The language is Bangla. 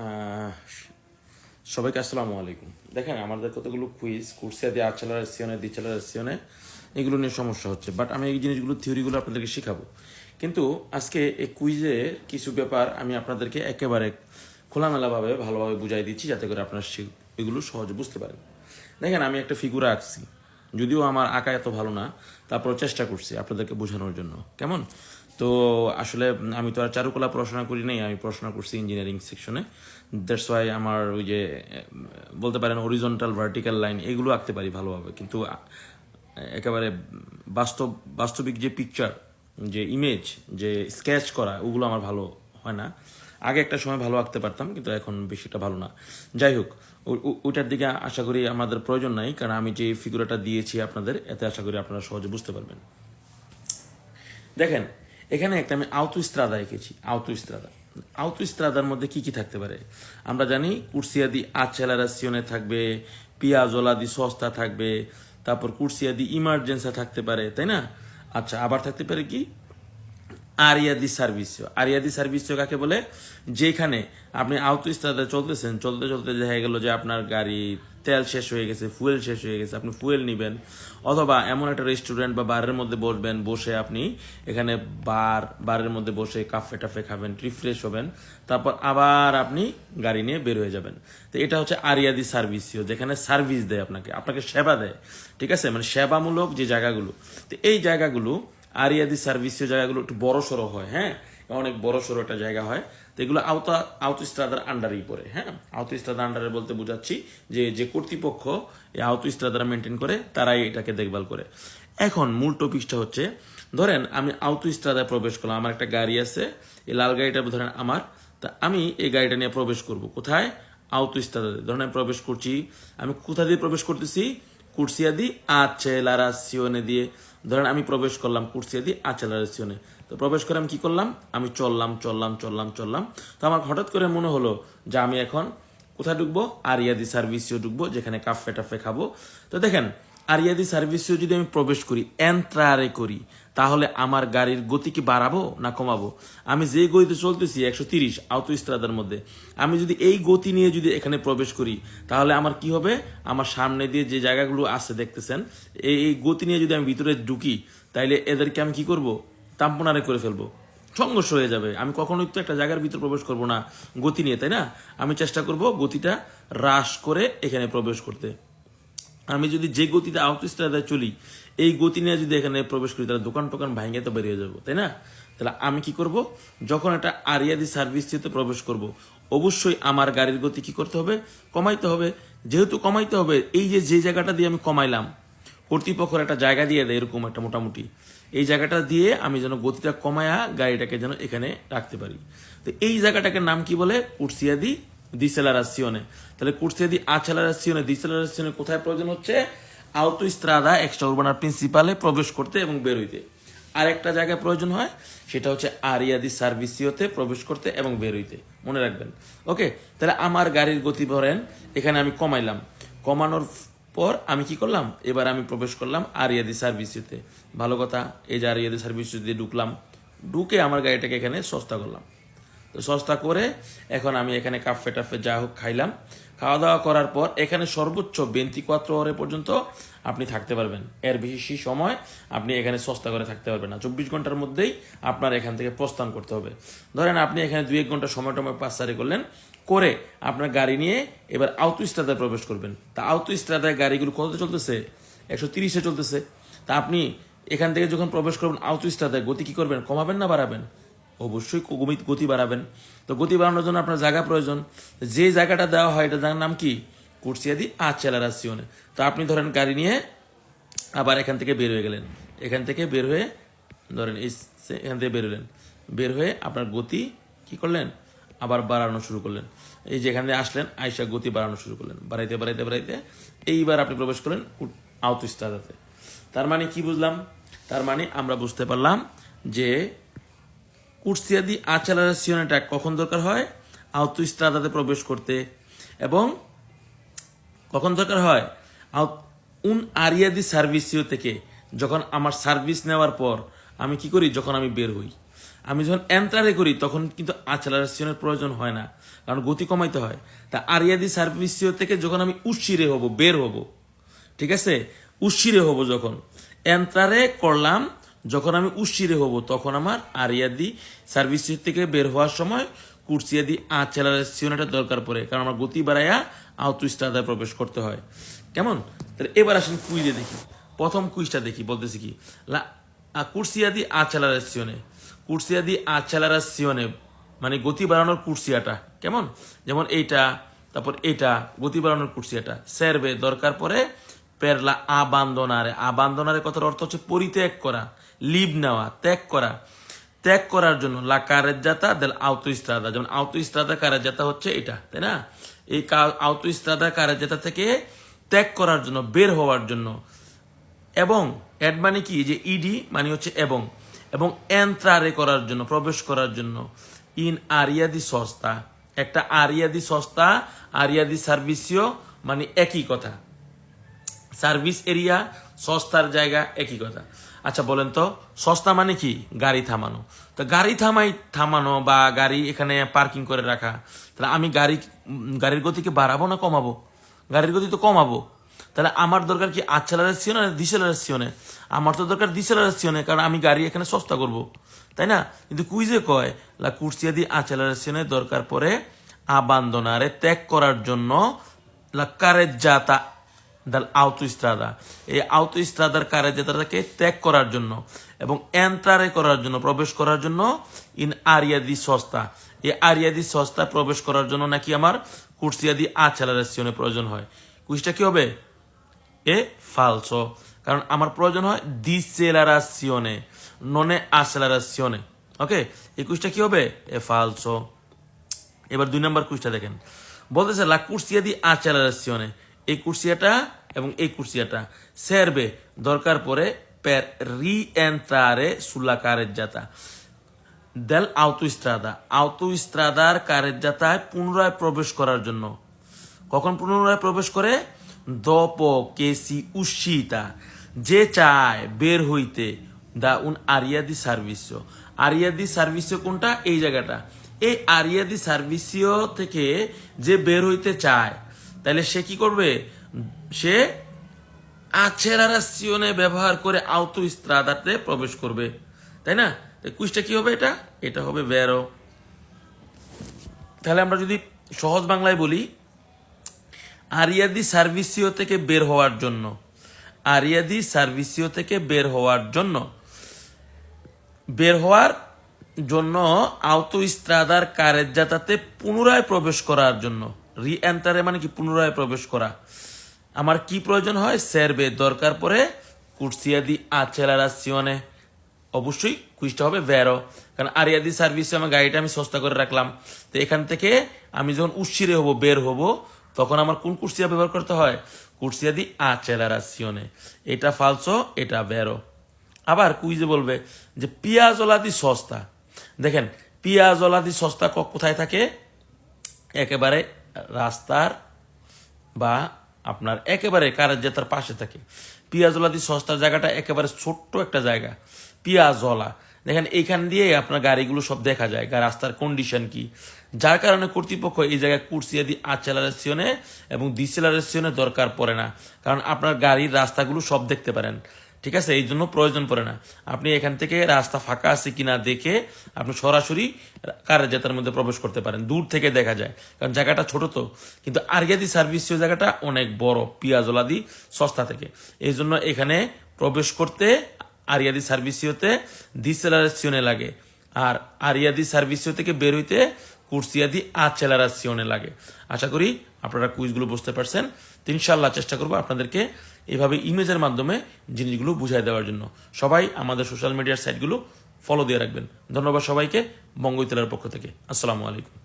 আহ, সবাইকে আসসালামু আলাইকুম। দেখেন আমাদের কতগুলো কুইজ কুর্সিয়া দিয়ে আর্চালারেসিয়নে দিচালারেসিয়নে এগুলো নিয়ে সমস্যা হচ্ছে, বাট আমি এই জিনিসগুলো থিওরিগুলো আপনাদেরকে শেখাবো। কিন্তু আজকে এই কুইজে কিছু ব্যাপার আমি আপনাদেরকে একেবারে খোলামেলাভাবে ভালোভাবে বুঝাই দিচ্ছি, যাতে করে আপনারা এগুলো সহজে বুঝতে পারেন। দেখেন আমি একটা ফিগুর আঁকছি, যদিও আমার আঁকা এত ভালো না, তারপরও চেষ্টা করছি আপনাদেরকে বোঝানোর জন্য। কেমন? তো আসলে আমি তো আর চারুকলা পড়াশোনা করি নাই, আমি পড়াশোনা করছি ইঞ্জিনিয়ারিং সেকশনে। দ্যাটস ওয়াই আমার ওই যে বলতে পারেন হরিজন্টাল ভার্টিক্যাল লাইন এগুলো আঁকতে পারি ভালোভাবে, কিন্তু একেবারে বাস্তবিক যে পিকচার, যে ইমেজ, যে স্কেচ করা, ওগুলো আমার ভালো হয় না। আগে একটা সময় ভালো আঁকতে পারতাম, কিন্তু এখন বেশিটা ভালো না। যাই হোক, ওইটার দিকে আশা করি আমাদের প্রয়োজন নাই, কারণ আমি যে ফিগুরটা দিয়েছি আপনাদের, এতে আশা করি আপনারা সহজে বুঝতে পারবেন। দেখেন এখানে একটা আমি আউতোস্ত্রাদা এঁকেছি। আউতোস্ত্রাদার মধ্যে কি কি থাকতে পারে আমরা জানি। কুর্সিয়া দি আচেলারাসিওনে থাকবে, পিয়াজোলা দি সস্তা থাকবে, তারপর কুর্সিয়া দি ইমার্জেন্সা থাকতে পারে, তাই না? আচ্ছা, আবার থাকতে পারে কি আরিয়া দি সার্ভিসিও কাকে বলে? যেখানে আপনি আউতোস্ত্রাদায় চলতেছেন, চলতে চলতে দেখা গেল যে আপনার গাড়ি তেল শেষ হয়ে গেছে, ফুয়েল শেষ হয়ে গেছে, আপনি ফুয়েল নেবেন, অথবা এমন একটা রেস্টুরেন্ট বা বারের মধ্যে বসবেন, বসে আপনি এখানে বারের মধ্যে বসে কাফে টাফে খাবেন, রিফ্রেশ হবেন, তারপর আবার আপনি গাড়ি নিয়ে বের হয়ে যাবেন। তো এটা হচ্ছে আরিয়াদি সার্ভিসিও, যেখানে সার্ভিস দেয়, আপনাকে সেবা দেয়। ঠিক আছে, মানে সেবামূলক যে জায়গাগুলো, তো এই জায়গাগুলো আরিয়াদি সার্ভিসের জায়গাগুলো একটু বড় সড়ো হয়, হ্যাঁ, অনেক বড় সড়ো একটা জায়গা হয়। তো এগুলো আউতোস্ত্রাদার আন্ডারেই পড়ে। হ্যাঁ, আউতোস্ত্রাদার আন্ডারে বলতে বোঝাচ্ছি যে যে কর্তৃপক্ষ এই আউতোস্ত্রাদারা মেনটেন করে, তারাই এটাকে দেখভাল করে। এখন মূল টপিকটা হচ্ছে, ধরেন আমি আউতোস্ত্রাদায় প্রবেশ করলাম, আমার একটা গাড়ি আছে, এই লাল গাড়িটা ধরেন আমার, তা আমি এই গাড়িটা নিয়ে প্রবেশ করব কোথায়? আউতোস্ত্রাদাতে। ধরেন আমি প্রবেশ করছি, আমি কোথা দিয়ে প্রবেশ করতেছি? কুর্সিয়া দি আচেলারাসিওনে দিয়ে। ধরেন আমি প্রবেশ করলাম কুর্সিয়া দি আচেলারাসিওনে। তো প্রবেশ করে আমি কি করলাম? আমি চললাম। তো আমার হঠাৎ করে মনে হলো যে আমি এখন কোথায় ঢুকবো? আরিয়াদি সার্ভিসিও ঢুকবো, যেখানে কাফে টাফে খাবো। তো দেখেন, আরিয়াদি সার্ভিসিও যদি আমি প্রবেশ করি, এন্ট্রারে করি, তাহলে আমার গাড়ির গতি কি বাড়াবো না কমাবো? আমি যে গতিতে চলতেছি 130 আউতোস্ত্রাদার মধ্যে, আমি যদি এই গতি নিয়ে যদি এখানে প্রবেশ করি, তাহলে আমার কি হবে? আমার সামনে দিয়ে যে জায়গাগুলো আছে দেখতেছেন, এই গতি নিয়ে যদি আমি ভিতরে ঢুকি, তাইলে এদেরকে আমি কি করব? তাম্পনারে করে ফেলবো, সংঘর্ষ হয়ে যাবে। আমি কখনোই তো একটা জায়গার ভিতর প্রবেশ করব না গতি নিয়ে, তাই না? আমি চেষ্টা করব গতিটা হ্রাস করে এখানে প্রবেশ করতে। আমি যদি যে গতিতে আউতোস্ট্রাদায় চলি, এই গতি নিয়ে যদি এখানে প্রবেশ করি, তাহলে দোকান টোকান ভাঙে তো বেরিয়ে যাবো, তাই না? তাহলে আমি কি করব? যখন একটা আরিয়াদি সার্ভিসিতে প্রবেশ করব, অবশ্যই আমার গাড়ির গতি কি করতে হবে? কমাইতে হবে। যেহেতু কমাইতে হবে, এই যে যে জায়গাটা দিয়ে আমি কমাইলাম, কর্তৃপক্ষের একটা জায়গা দিয়ে দেয় এরকম একটা মোটামুটি, এই জায়গাটা দিয়ে আমি যেন গতিটা কমায়া গাড়িটাকে যেন এখানে রাখতে পারি। তো এই জায়গাটাকে নাম কি বলে? কুর্সিয়া দি ডিসেলারাসিওনে। তাহলে কুর্সিয়া দি আচেলারাসিওনে, ডিসেলারাসিওনে কোথায় প্রয়োজন হচ্ছে? আউতোস্ত্রাদা এক্সট্রা উরবানার প্রিন্সিপালে প্রবেশ করতে এবং বের হইতে। আর একটা জায়গায় প্রয়োজন হয়, সেটা হচ্ছে আরিয়াদি সার্ভিসিওতে প্রবেশ করতে এবং বের হইতে। মনে রাখবেন। ওকে, তাহলে আমার গাড়ির গতি ধরেন এখানে আমি কমাইলাম, কমানোর পর আমি কি করলাম? এবার আমি প্রবেশ করলাম আরিয়াদি সার্ভিসিওতে। ভালো কথা, এই যে আরিয়াদি সার্ভিসিও দিয়ে ঢুকলাম, ঢুকে আমার গাড়িটাকে এখানে সস্তা করলাম। তো সস্তা করে এখন আমি এখানে কাফে টাফে যা হোক খাইলাম। খাওয়া দাওয়া করার পর এখানে সর্বোচ্চ 24 আওয়ারে পর্যন্ত আপনি থাকতে পারবেন। এর বেশি সময় আপনি এখানে সস্তা করে থাকতে পারবেন না। 24 ঘন্টার মধ্যেই আপনার এখান থেকে প্রস্থান করতে হবে। ধরেন আপনি এখানে 2-1 ঘন্টা সময় টময় পাসারি করলেন, করে আপনার গাড়ি নিয়ে এবার আউতোস্ত্রাদায় প্রবেশ করবেন। তা আউতোস্ত্রাদায় গাড়িগুলো কত চলতেছে? 130-এ চলতেছে। তা আপনি এখান থেকে যখন প্রবেশ করবেন আউতোস্ত্রাদায়, গতি কি করবেন? কমাবেন না বাড়াবেন? অবশ্যই গতি বাড়াবেন। তো গতি বাড়ানোর জন্য আপনার জায়গা প্রয়োজন। যে জায়গাটা দেওয়া হয়, এটা জায়গার নাম কি? কুর্সিয়া দি আচেলারাসিওনে। তো আপনি ধরেন গাড়ি নিয়ে আবার এখান থেকে বের হয়ে গেলেন, এখান থেকে বের হয়ে ধরেন এখান থেকে বের হলেন, বের হয়ে আপনার গতি কি করলেন? আবার বাড়ানো শুরু করলেন। এই যে এখানে আসলেন, আইসা গতি বাড়ানো শুরু করলেন, বাড়াইতে এইবার আপনি প্রবেশ করলেন আউতোস্ত্রাদাতে। তার মানে কি বুঝলাম? তার মানে আমরা বুঝতে পারলাম যে কুর্সিয়া দি আচেলারাসিওনেটা কখন দরকার হয়? আউতোস্ত্রাদাতে প্রবেশ করতে। এবং কখন দরকার হয়? উন আরিয়া দি সার্ভিসিও থেকে যখন আমার সার্ভিস নেওয়ার পর আমি কি করি? যখন আমি বের হই। আমি যখন এন্টারে করি তখন কিন্তু অ্যাক্সেলারেশনের প্রয়োজন হয় না, কারণ গতি কমাইতে হয়। তা আরিয়াদি সার্ভিসিও থেকে যখন আমি উশিরে হব, বের হব, ঠিক আছে, উশিরে হব যখন এন্টারে করলাম, যখন আমি উশিরে হব তখন আমার আরিয়াদি সার্ভিসিও থেকে বের হওয়ার সময় কুর্সিয়াদি অ্যাক্সেলারেশনটা দরকার পড়ে, কারণ আমার গতি বাড়াইয়া আউটোস্ট্রাদায় প্রবেশ করতে হয়। কেমন? তাহলে এবার আসেন কুইজে দেখি। প্রথম কুইজটা দেখি, বলতেছি কি কুর্সিয়া দি আচেলারেশনে, কুর্সিয়া দি আচেলারেশনে মানে গতি বাড়ানোর কুর্সিয়াটা কেমন, যেমন এইটা, তারপর এইটা গতি বাড়ানোর কুর্সিয়াটা সেরবে দরকার পরে পেরলা আবান্দনারে, আবান্দনারে কথার অর্থ হচ্ছে পরিত্যাগ করা, লিভ নেওয়া, ত্যাগ করা। ত্যাগ করার জন্য লা কারেজ্জাতা দেল আউটোস্ট্রাদা, যেমন আউটোস্ট্রাদা কারেজ্জাতা হচ্ছে এটা, তাই না? এই আউটোস্ট্রাদা কারেজ্জাতা থেকে ত্যাগ করার জন্য, বের হওয়ার জন্য। এবং অ্যাড মানে কি, যে ইডি মানে হচ্ছে এবং, এবং এন্ট্রারে করার জন্য, প্রবেশ করার জন্য। ইন আরিয়াদি সস্তা, একটা আরিয়াদি সস্তা, আরিয়াদি সার্ভিসিও মানে একই কথা, সার্ভিস এরিয়া সস্তার জায়গা একই কথা। আচ্ছা বলেন তো, সস্তা মানে কি? গাড়ি থামানো। তো গাড়ি থামানো বা গাড়ি এখানে পার্কিং করে রাখা। তাহলে আমি গাড়ির গতিকে বাড়াবো না কমাবো? গাড়ির গতি তো কমাবো। তাহলে আমার দরকার কি আচ্ছেলারেশনে না ডিসেলারেশনে? আমার তো দরকার ডিসেলারেশনে, কারণ আমি গাড়ি এখানে সস্তা করব, তাই না? কিন্তু কুইজে কয় লা কুর্সিয়া দি আচ্ছেলারেশনে দরকার পড়ে আবান্দনারে, ত্যাগ করার জন্য, লা কারেজ্জাতা দাল আউটোস্ট্রাদা, এই আউটোস্ট্রাদার কারেজ্জাতাকে ত্যাগ করার জন্য এবং এন্ট্রারে করার জন্য, প্রবেশ করার জন্য। ইন আরিয়াদি সস্তা, এই আরিয়াদি সস্তা প্রবেশ করার জন্য নাকি আমার কুর্সিয়াদি আচেলারেশনে প্রয়োজন হয়। কুইজটা কি হবে? এ ফালসো, কারণ আমার প্রয়োজন হয় ডিসেলারাশনে, ননে আসেলারাশনে। ওকে, এই কুইজটা কি হবে? এ ফালসো। এবার 2 নম্বর কুইজটা দেখেন, বলতেছে লা কুর্সিয়া দি আচেলারেশনে, এই কুর্সিয়াটা এবং এই কুর্সিয়াটা সেরবে দরকার পড়ে per rientrare sulla carreggiata del autostrada, autostradaর কারেজ্জাতায় পুনরায় প্রবেশ করার জন্য। কখন পুনরায় প্রবেশ করে? dopo che si uscita, যে চায় বের হইতে, দা উন আরিয়া দি সার্ভিসিও। আরিয়া দি সার্ভিসিও কোনটা? এই জায়গাটা। এই আরিয়া দি সার্ভিসিও থেকে যে বের হইতে চায়, তাহলে সে কি করবে? সে আচেলারেশনে ব্যবহার করে আউটোস্ট্রাদাতে প্রবেশ করবে, তাই না? কুইজটা কি হবে? এটা হবে ভেরো। তাহলে আমরা যদি সহজ বাংলায় বলি, আরিয়াদি সার্ভিসিও থেকে বের হওয়ার জন্য, আরিয়াদি সার্ভিসিও থেকে বের হওয়ার জন্য, বের হওয়ার জন্য আউটোস্ট্রাদার কারেজ্জাতাতে পুনরায় প্রবেশ করার জন্য। রি এন্টারে মানে কি? পুনরায় প্রবেশ করা। আমার কি প্রয়োজন হয়? সেরবে দরকার পড়ে কুর্সিয়াদি আচেলারাশনে। অবশ্যই কুইজটা হবে ভেরো, কারণ আরিয়াদি সার্ভিসে আমার গাড়িটা আমি সস্তা করে রাখলাম। তো এখান থেকে আমি যখন উশিরে হব, বের হব, তখন আমার কোন কুর্সিয়া ব্যবহার করতে হয়? কুর্সিয়াদি আচেলারাশনে। এটা ফালসো, এটা ভেরো। আবার কুইজে বলবে যে পিয়াজলাদি সস্তা। দেখেন, পিয়াজলাদি সস্তা কোথায় থাকে? একেবারে রাস্তার বা আপনার একেবারে কারেজ্জাতার পাশে থাকে। পিয়াজলাদি সস্তার জায়গাটা একেবারে ছোট্ট একটা জায়গা, পিয়াজলা। দেখেন এইখান দিয়ে আপনার গাড়িগুলো সব দেখা যায়, রাস্তার কন্ডিশন কি, যার কারণে কর্তৃপক্ষ এই জায়গায় কুর্সিয়াদি আচেলারেশনে এবং ডিসেলারেশনে দরকার পড়ে না, কারণ আপনার গাড়ির রাস্তাগুলো সব দেখতে পারেন, ঠিক আছে? এই জন্য প্রয়োজন পড়ে না। আপনি এখান থেকে রাস্তা ফাঁকা আছে কিনা দেখে আপনি সরাসরি কারেজ্জাতার মধ্যে প্রবেশ করতে পারেন, দূর থেকে দেখা যায়, কারণ জায়গাটা ছোট তো। কিন্তু আরিয়াদি সার্ভিসিও জায়গাটা অনেক বড়, পিয়াজলাদি সস্তা থেকে। এই জন্য এখানে প্রবেশ করতে আরিয়াদি সার্ভিসিওতে ডিসেলারেশনে লাগে, আর আরিয়াদি সার্ভিসিও থেকে বের হইতে কুর্সিয়াদি আচেলারেশনে লাগে। আশা করি আপনারা কুইজগুলো বুঝতে পারছেন। তো ইনশাআল্লাহ চেষ্টা করবো আপনাদেরকে এভাবে ইমেজের মাধ্যমে জিনিসগুলো বুঝাই দেওয়ার জন্য। সবাই আমাদের সোশ্যাল মিডিয়ার সাইটগুলো ফলো দিয়ে রাখবেন। ধন্যবাদ সবাইকে বঙ্গইতলার পক্ষ থেকে। আসসালামু আলাইকুম।